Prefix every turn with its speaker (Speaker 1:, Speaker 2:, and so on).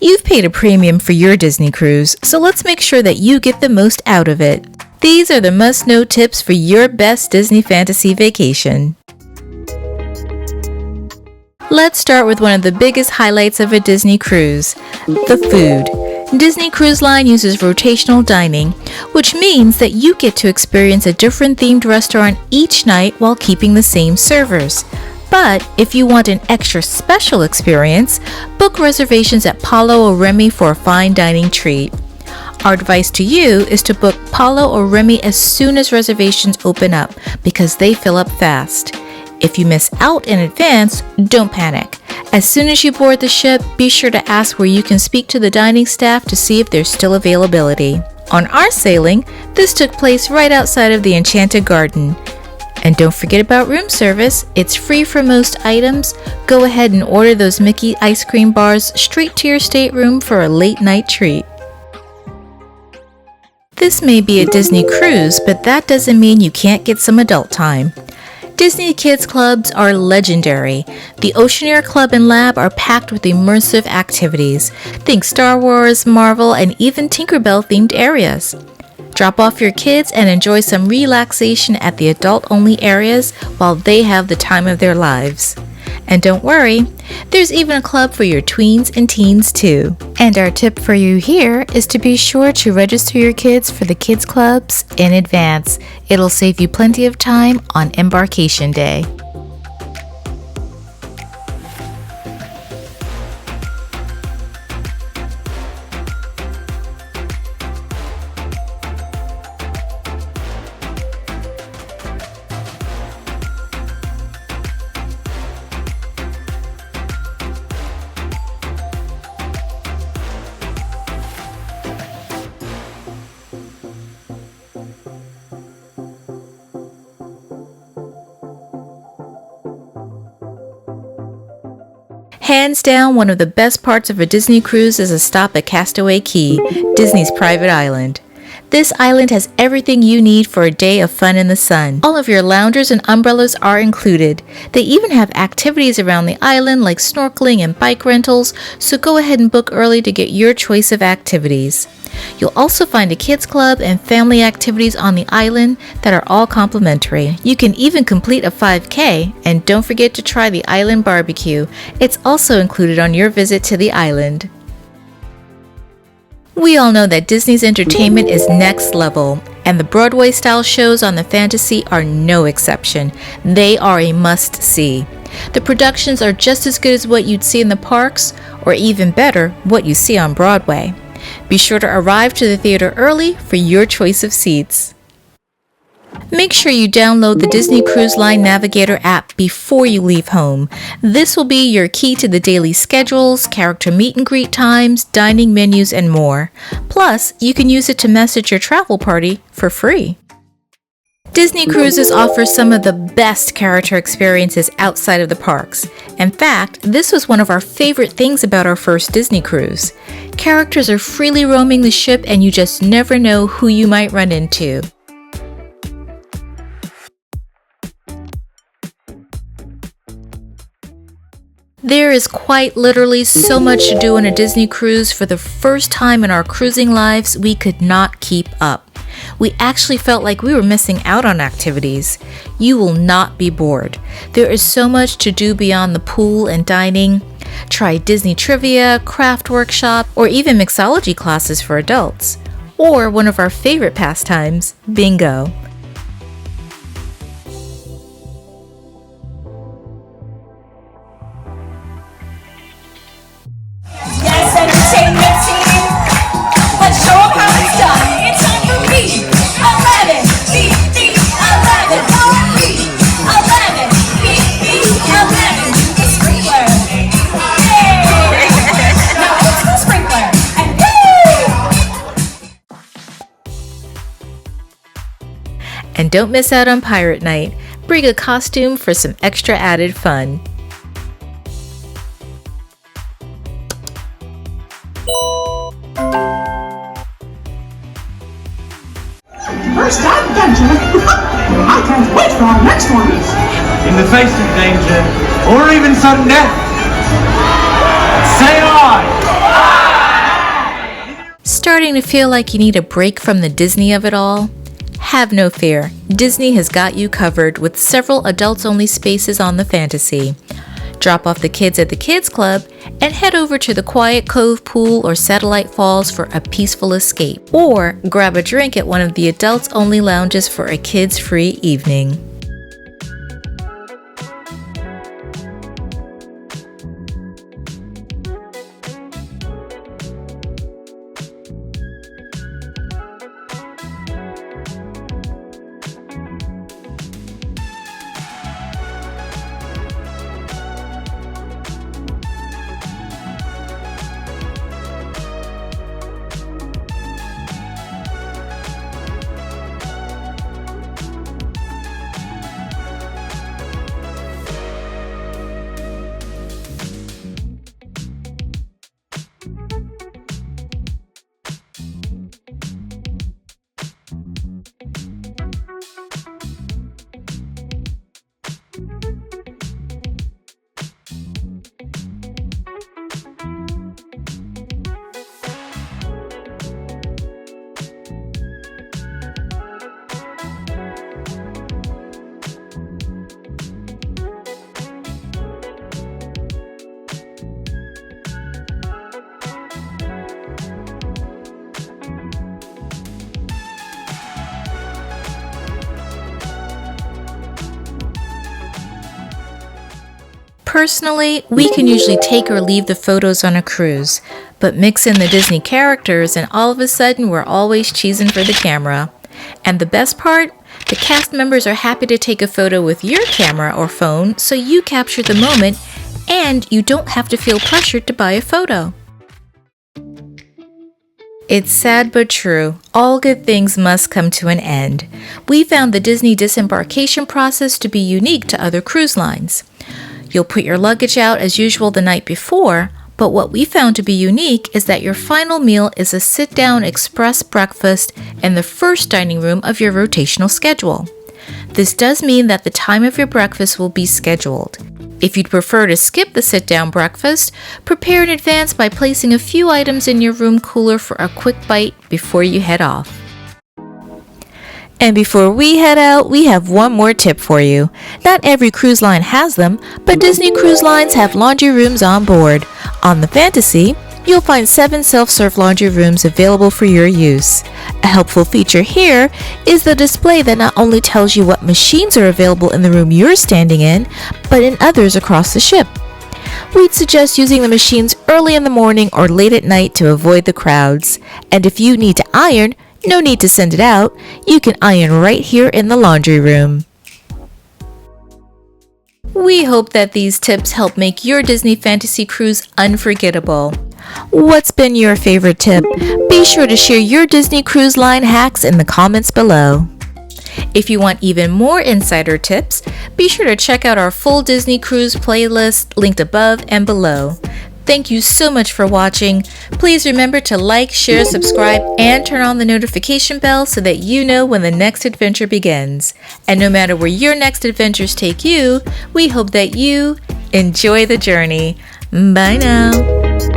Speaker 1: You've paid a premium for your Disney cruise, so let's make sure that you get the most out of it. These are the must-know tips for your best Disney fantasy vacation. Let's start with one of the biggest highlights of a Disney cruise, the food. Disney Cruise Line uses rotational dining, which means that you get to experience a different themed restaurant each night while keeping the same servers. But if you want an extra special experience, book reservations at Palo or Remy for a fine dining treat. Our advice to you is to book Palo or Remy as soon as reservations open up because they fill up fast. If you miss out in advance, don't panic. As soon as you board the ship, be sure to ask where you can speak to the dining staff to see if there's still availability. On our sailing, this took place right outside of the Enchanted Garden. And don't forget about room service. It's free for most items. Go ahead and order those Mickey ice cream bars straight to your stateroom for a late night treat. This may be a Disney cruise, but that doesn't mean you can't get some adult time. Disney Kids Clubs are legendary. The Oceaneer Club and Lab are packed with immersive activities. Think Star Wars, Marvel, and even Tinkerbell themed areas. Drop off your kids and enjoy some relaxation at the adult-only areas while they have the time of their lives. And don't worry, there's even a club for your tweens and teens too. And our tip for you here is to be sure to register your kids for the kids clubs in advance. It'll save you plenty of time on embarkation day. Hands down, one of the best parts of a Disney cruise is a stop at Castaway Cay, Disney's private island. This island has everything you need for a day of fun in the sun. All of your loungers and umbrellas are included. They even have activities around the island like snorkeling and bike rentals, so go ahead and book early to get your choice of activities. You'll also find a kids club and family activities on the island that are all complimentary. You can even complete a 5K, and don't forget to try the island barbecue. It's also included on your visit to the island. We all know that Disney's entertainment is next level, and the Broadway-style shows on the Fantasy are no exception. They are a must-see. The productions are just as good as what you'd see in the parks, or even better, what you see on Broadway. Be sure to arrive to the theater early for your choice of seats. Make sure you download the Disney Cruise Line Navigator app before you leave home. This will be your key to the daily schedules, character meet and greet times, dining menus, and more. Plus, you can use it to message your travel party for free. Disney Cruises offer some of the best character experiences outside of the parks. In fact, this was one of our favorite things about our first Disney cruise. Characters are freely roaming the ship and you just never know who you might run into. There is quite literally so much to do on a Disney cruise. For the first time in our cruising lives, we could not keep up. We actually felt like we were missing out on activities. You will not be bored. There is so much to do beyond the pool and dining. Try Disney trivia, craft workshop, or even mixology classes for adults. Or one of our favorite pastimes, bingo.
Speaker 2: Yes, entertainment team. Let's show them how it's done. It's time for B11. B11. B11. B11. The sprinkler. Yay! Now it's the sprinkler. And woo!
Speaker 1: And don't miss out on Pirate Night. Bring a costume for some extra added fun.
Speaker 3: First adventure! I can't wait for our next one!
Speaker 4: In the face of danger, or even sudden death, say aye!
Speaker 1: starting to feel like you need a break from the Disney of it all? Have no fear, Disney has got you covered with several adults-only spaces on the Fantasy. Drop off the kids at the Kids Club and head over to the Quiet Cove Pool or Satellite Falls for a peaceful escape. Or grab a drink at one of the adults-only lounges for a kids-free evening. Personally, we can usually take or leave the photos on a cruise, but mix in the Disney characters and all of a sudden we're always cheesing for the camera. And the best part? The cast members are happy to take a photo with your camera or phone so you capture the moment and you don't have to feel pressured to buy a photo. It's sad but true. All good things must come to an end. We found the Disney disembarkation process to be unique to other cruise lines. You'll put your luggage out as usual the night before, but what we found to be unique is that your final meal is a sit-down express breakfast in the first dining room of your rotational schedule. This does mean that the time of your breakfast will be scheduled. If you'd prefer to skip the sit-down breakfast, prepare in advance by placing a few items in your room cooler for a quick bite before you head off. And before we head out, we have one more tip for you. Not every cruise line has them, but Disney Cruise Lines have laundry rooms on board. On the Fantasy, you'll find 7 self-serve laundry rooms available for your use. A helpful feature here is the display that not only tells you what machines are available in the room you're standing in, but in others across the ship. We'd suggest using the machines early in the morning or late at night to avoid the crowds. And if you need to iron, no need to send it out. You can iron right here in the laundry room. We hope that these tips help make your Disney Fantasy cruise unforgettable. What's been your favorite tip? Be sure to share your Disney Cruise Line hacks in the comments below. If you want even more insider tips, be sure to check out our full Disney Cruise playlist linked above and below. Thank you so much for watching. Please remember to like, share, subscribe, and turn on the notification bell so that you know when the next adventure begins. And no matter where your next adventures take you, we hope that you enjoy the journey. Bye now.